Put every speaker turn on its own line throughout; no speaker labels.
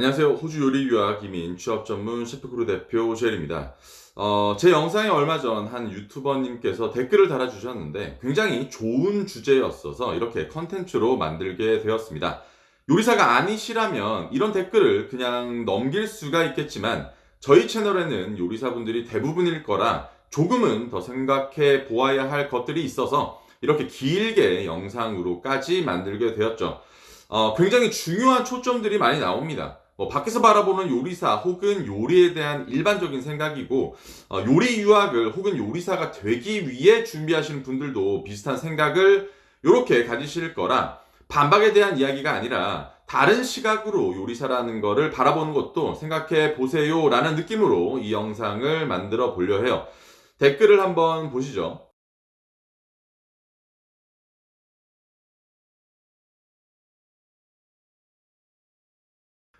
안녕하세요. 호주 요리 유학 이민 취업 전문 셰프크루 대표 젤입니다. 제 영상에 얼마 전 한 유튜버님께서 댓글을 달아주셨는데 굉장히 좋은 주제였어서 이렇게 컨텐츠로 만들게 되었습니다. 요리사가 아니시라면 이런 댓글을 그냥 넘길 수가 있겠지만 저희 채널에는 요리사분들이 대부분일 거라 조금은 더 생각해 보아야 할 것들이 있어서 이렇게 길게 영상으로까지 만들게 되었죠. 굉장히 중요한 초점들이 많이 나옵니다. 밖에서 바라보는 요리사 혹은 요리에 대한 일반적인 생각이고, 요리 유학을 혹은 요리사가 되기 위해 준비하시는 분들도 비슷한 생각을 이렇게 가지실 거라 반박에 대한 이야기가 아니라 다른 시각으로 요리사라는 거를 바라보는 것도 생각해 보세요 라는 느낌으로 이 영상을 만들어 보려 해요. 댓글을 한번 보시죠.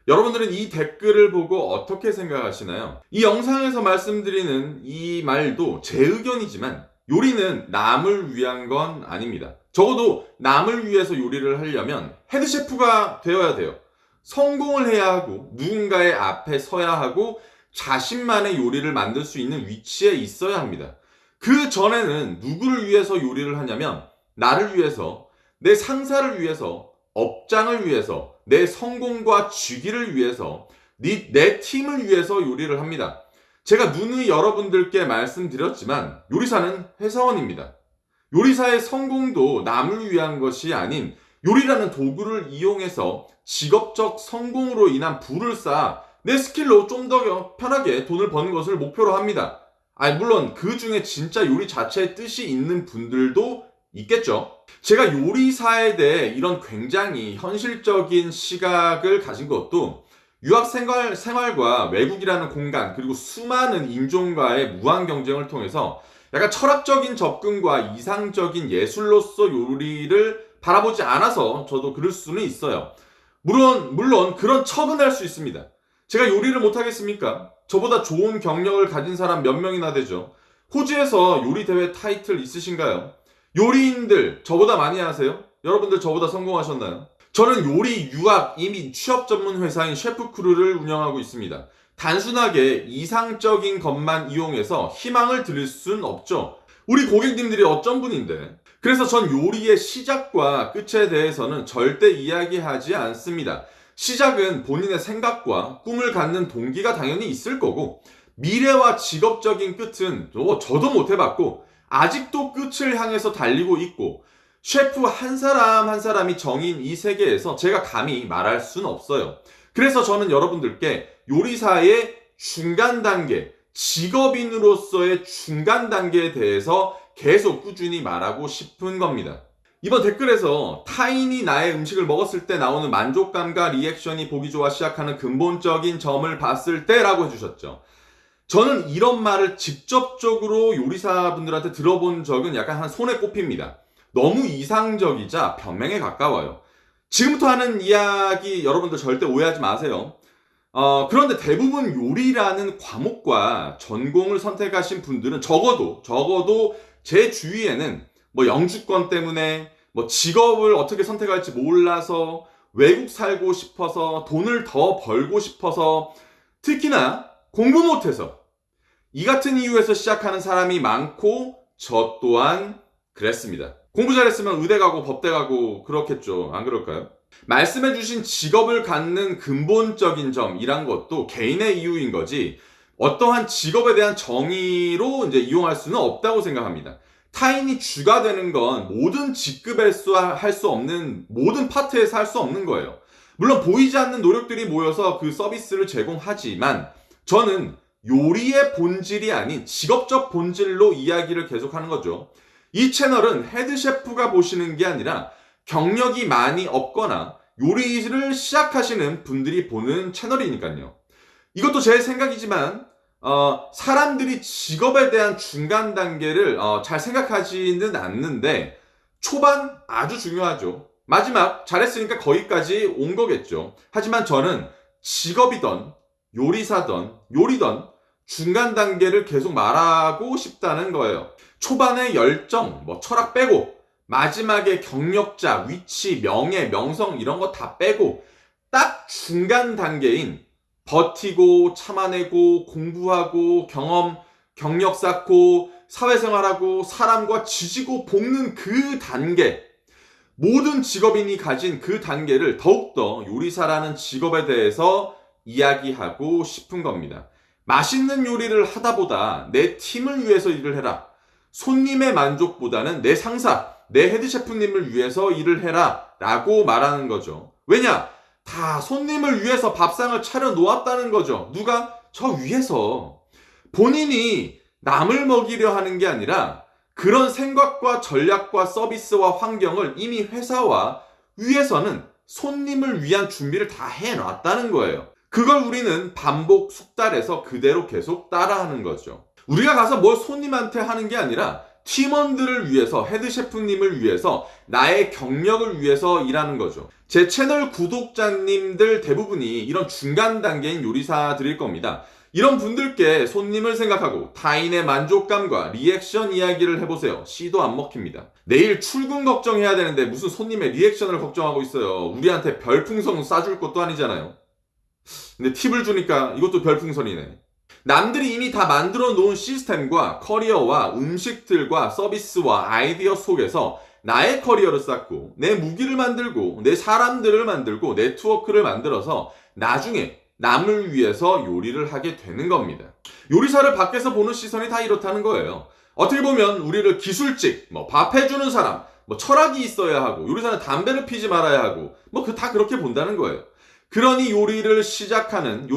여러분들은 이 댓글을 보고 어떻게 생각하시나요? 이 영상에서 말씀드리는 이 말도 제 의견이지만 요리는 남을 위한 건 아닙니다. 적어도 남을 위해서 요리를 하려면 헤드셰프가 되어야 돼요. 성공을 해야 하고 누군가의 앞에 서야 하고 자신만의 요리를 만들 수 있는 위치에 있어야 합니다. 그 전에는 누구를 위해서 요리를 하냐면 나를 위해서, 내 상사를 위해서, 업장을 위해서, 내 성공과 직위를 위해서, 내 팀을 위해서 요리를 합니다. 제가 누누이 여러분들께 말씀드렸지만 요리사는 회사원입니다. 요리사의 성공도 남을 위한 것이 아닌 요리라는 도구를 이용해서 직업적 성공으로 인한 부를 쌓아 내 스킬로 좀 더 편하게 돈을 버는 것을 목표로 합니다. 물론 그 중에 진짜 요리 자체에 뜻이 있는 분들도 있겠죠. 제가 요리사에 대해 이런 굉장히 현실적인 시각을 가진 것도 유학 생활과 외국이라는 공간 그리고 수많은 인종과의 무한 경쟁을 통해서 약간 철학적인 접근과 이상적인 예술로서 요리를 바라보지 않아서 저도 그럴 수는 있어요. 물론 그런 척은 할 수 있습니다. 제가 요리를 못하겠습니까? 저보다 좋은 경력을 가진 사람 몇 명이나 되죠. 호주에서 요리 대회 타이틀 있으신가요? 요리인들 저보다 많이 하세요? 여러분들 저보다 성공하셨나요? 저는 요리 유학 이민 취업 전문 회사인 셰프크루를 운영하고 있습니다. 단순하게 이상적인 것만 이용해서 희망을 드릴 순 없죠. 우리 고객님들이 어쩐 분인데. 그래서 전 요리의 시작과 끝에 대해서는 절대 이야기하지 않습니다. 시작은 본인의 생각과 꿈을 갖는 동기가 당연히 있을 거고, 미래와 직업적인 끝은 저도 못 해봤고 아직도 끝을 향해서 달리고 있고, 셰프 한 사람 한 사람이 정인 이 세계에서 제가 감히 말할 수는 없어요. 그래서 저는 여러분들께 요리사의 중간 단계, 직업인으로서의 중간 단계에 대해서 계속 꾸준히 말하고 싶은 겁니다. 이번 댓글에서 타인이 나의 음식을 먹었을 때 나오는 만족감과 리액션이 보기 좋아 시작하는 근본적인 점을 봤을 때라고 해주셨죠. 저는 이런 말을 직접적으로 요리사분들한테 들어본 적은 약간 한 손에 꼽힙니다. 너무 이상적이자 변명에 가까워요. 지금부터 하는 이야기 여러분들 절대 오해하지 마세요. 그런데 대부분 요리라는 과목과 전공을 선택하신 분들은 적어도 제 주위에는 뭐 영주권 때문에 뭐 직업을 어떻게 선택할지 몰라서 외국 살고 싶어서 돈을 더 벌고 싶어서 특히나 공부 못해서 이 같은 이유에서 시작하는 사람이 많고 저 또한 그랬습니다. 공부 잘했으면 의대 가고 법대 가고 그렇겠죠. 안 그럴까요? 말씀해주신 직업을 갖는 근본적인 점이란 것도 개인의 이유인 거지 어떠한 직업에 대한 정의로 이제 이용할 수는 없다고 생각합니다. 타인이 주가 되는 건 모든 직급에서 할 수 없는 모든 파트에서 할 수 없는 거예요. 물론 보이지 않는 노력들이 모여서 그 서비스를 제공하지만 저는 요리의 본질이 아닌 직업적 본질로 이야기를 계속하는 거죠. 이 채널은 헤드셰프가 보시는 게 아니라 경력이 많이 없거나 요리를 시작하시는 분들이 보는 채널이니까요. 이것도 제 생각이지만 사람들이 직업에 대한 중간 단계를 잘 생각하지는 않는데 초반 아주 중요하죠. 마지막 잘했으니까 거기까지 온 거겠죠. 하지만 저는 직업이던 요리사던 요리던 중간 단계를 계속 말하고 싶다는 거예요. 초반의 열정, 철학 빼고 마지막에 경력자, 위치, 명예, 명성 이런 거 다 빼고 딱 중간 단계인 버티고 참아내고 공부하고 경력 쌓고 사회생활하고 사람과 지지고 볶는 그 단계, 모든 직업인이 가진 그 단계를 더욱더 요리사라는 직업에 대해서 이야기하고 싶은 겁니다. 맛있는 요리를 하다보다 내 팀을 위해서 일을 해라. 손님의 만족보다는 내 상사, 내 헤드셰프님을 위해서 일을 해라. 라고 말하는 거죠. 왜냐? 다 손님을 위해서 밥상을 차려 놓았다는 거죠. 누가? 저 위에서. 본인이 남을 먹이려 하는 게 아니라 그런 생각과 전략과 서비스와 환경을 이미 회사와 위에서는 손님을 위한 준비를 다 해놨다는 거예요. 그걸 우리는 반복 숙달해서 그대로 계속 따라하는 거죠. 우리가 가서 뭘 손님한테 하는 게 아니라 팀원들을 위해서, 헤드셰프님을 위해서, 나의 경력을 위해서 일하는 거죠. 제 채널 구독자님들 대부분이 이런 중간 단계인 요리사들일 겁니다. 이런 분들께 손님을 생각하고 타인의 만족감과 리액션 이야기를 해보세요. 씨도 안 먹힙니다. 내일 출근 걱정해야 되는데 무슨 손님의 리액션을 걱정하고 있어요. 우리한테 별풍선 쏴줄 것도 아니잖아요. 근데 팁을 주니까 이것도 별풍선이네. 남들이 이미 다 만들어 놓은 시스템과 커리어와 음식들과 서비스와 아이디어 속에서 나의 커리어를 쌓고 내 무기를 만들고 내 사람들을 만들고 네트워크를 만들어서 나중에 남을 위해서 요리를 하게 되는 겁니다. 요리사를 밖에서 보는 시선이 다 이렇다는 거예요. 어떻게 보면 우리를 기술직, 밥 해주는 사람, 철학이 있어야 하고 요리사는 담배를 피지 말아야 하고 다 그렇게 본다는 거예요. 그러니 요리사를 시작하는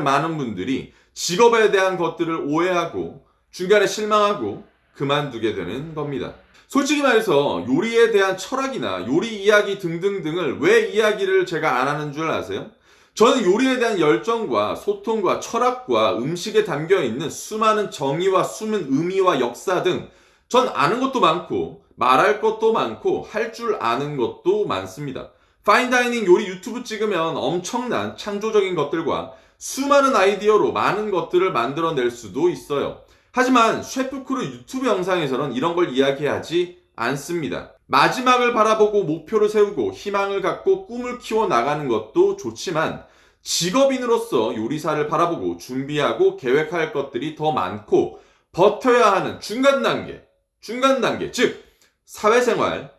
많은 분들이 직업에 대한 것들을 오해하고 중간에 실망하고 그만두게 되는 겁니다. 솔직히 말해서 요리에 대한 철학이나 요리 이야기 등등등을 왜 이야기를 제가 안 하는 줄 아세요? 저는 요리에 대한 열정과 소통과 철학과 음식에 담겨있는 수많은 정의와 숨은 의미와 역사 등 전 아는 것도 많고 말할 것도 많고 할 줄 아는 것도 많습니다. 파인다이닝 요리 유튜브 찍으면 엄청난 창조적인 것들과 수많은 아이디어로 많은 것들을 만들어낼 수도 있어요. 하지만 셰프크루 유튜브 영상에서는 이런 걸 이야기하지 않습니다. 마지막을 바라보고 목표를 세우고 희망을 갖고 꿈을 키워나가는 것도 좋지만 직업인으로서 요리사를 바라보고 준비하고 계획할 것들이 더 많고 버텨야 하는 중간 단계, 즉 사회생활,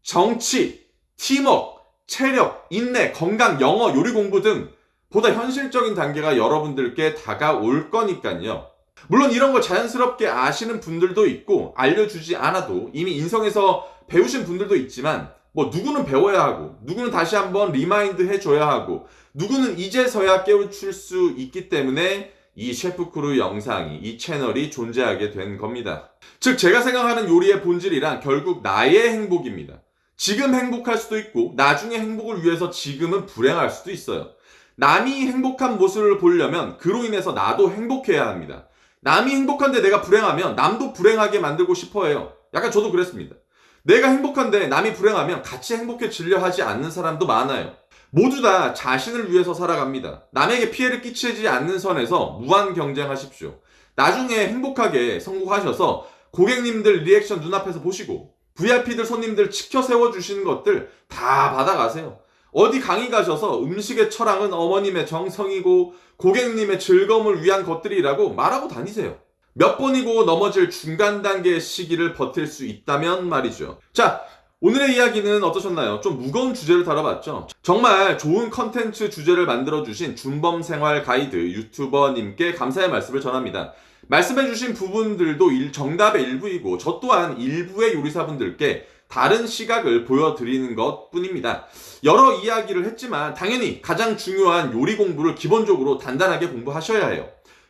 정치, 팀워크, 체력, 인내, 건강, 영어, 요리 공부 등 보다 현실적인 단계가 여러분들께 다가올 거니까요. 물론 이런 걸 자연스럽게 아시는 분들도 있고 알려주지 않아도 이미 인성에서 배우신 분들도 있지만 누구는 배워야 하고 누구는 다시 한번 리마인드 해줘야 하고 누구는 이제서야 깨우칠 수 있기 때문에 이 셰프크루 영상이, 이 채널이 존재하게 된 겁니다. 즉 제가 생각하는 요리의 본질이란 결국 나의 행복입니다. 지금 행복할 수도 있고 나중에 행복을 위해서 지금은 불행할 수도 있어요. 남이 행복한 모습을 보려면 그로 인해서 나도 행복해야 합니다. 남이 행복한데 내가 불행하면 남도 불행하게 만들고 싶어 해요. 약간 저도 그랬습니다. 내가 행복한데 남이 불행하면 같이 행복해지려 하지 않는 사람도 많아요. 모두 다 자신을 위해서 살아갑니다. 남에게 피해를 끼치지 않는 선에서 무한 경쟁하십시오. 나중에 행복하게 성공하셔서 고객님들 리액션 눈앞에서 보시고 VIP들 손님들 치켜 세워주시는 것들 다 받아가세요. 어디 강의 가셔서 음식의 철학은 어머님의 정성이고 고객님의 즐거움을 위한 것들이라고 말하고 다니세요. 몇 번이고 넘어질 중간 단계의 시기를 버틸 수 있다면 말이죠. 자, 오늘의 이야기는 어떠셨나요? 좀 무거운 주제를 다뤄봤죠? 정말 좋은 컨텐츠 주제를 만들어주신 준범생활 가이드 유튜버님께 감사의 말씀을 전합니다. 말씀해주신 부분들도 정답의 일부이고 저 또한 일부의 요리사분들께 다른 시각을 보여드리는 것 뿐입니다. 여러 이야기를 했지만 당연히 가장 중요한 요리 공부를 기본적으로 단단하게 공부하셔야 해요.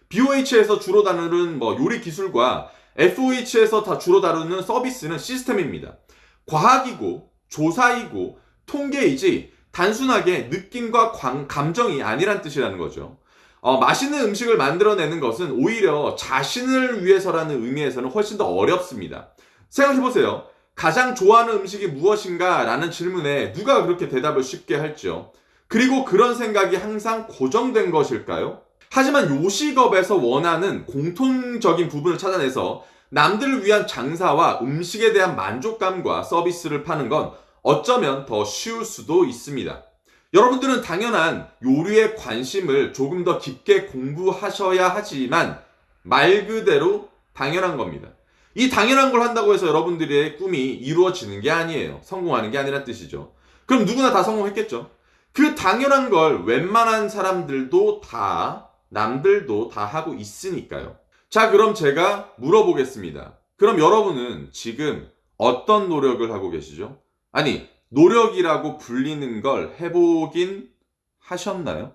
BOH에서 주로 다루는 요리 기술과 FOH에서 다 주로 다루는 서비스는 시스템입니다. 과학이고 조사이고 통계이지 단순하게 느낌과 감정이 아니란 뜻이라는 거죠. 맛있는 음식을 만들어내는 것은 오히려 자신을 위해서라는 의미에서는 훨씬 더 어렵습니다. 생각해보세요. 가장 좋아하는 음식이 무엇인가? 라는 질문에 누가 그렇게 대답을 쉽게 할지요? 그리고 그런 생각이 항상 고정된 것일까요? 하지만 요식업에서 원하는 공통적인 부분을 찾아내서 남들을 위한 장사와 음식에 대한 만족감과 서비스를 파는 건 어쩌면 더 쉬울 수도 있습니다. 여러분들은 당연한 요리에 관심을 조금 더 깊게 공부하셔야 하지만 말 그대로 당연한 겁니다. 이 당연한 걸 한다고 해서 여러분들의 꿈이 이루어지는 게 아니에요. 성공하는 게 아니란 뜻이죠. 그럼 누구나 다 성공했겠죠. 그 당연한 걸 웬만한 사람들도 다, 남들도 다 하고 있으니까요. 자, 그럼 제가 물어보겠습니다. 그럼 여러분은 지금 어떤 노력을 하고 계시죠? 아니, 노력이라고 불리는 걸 해보긴 하셨나요?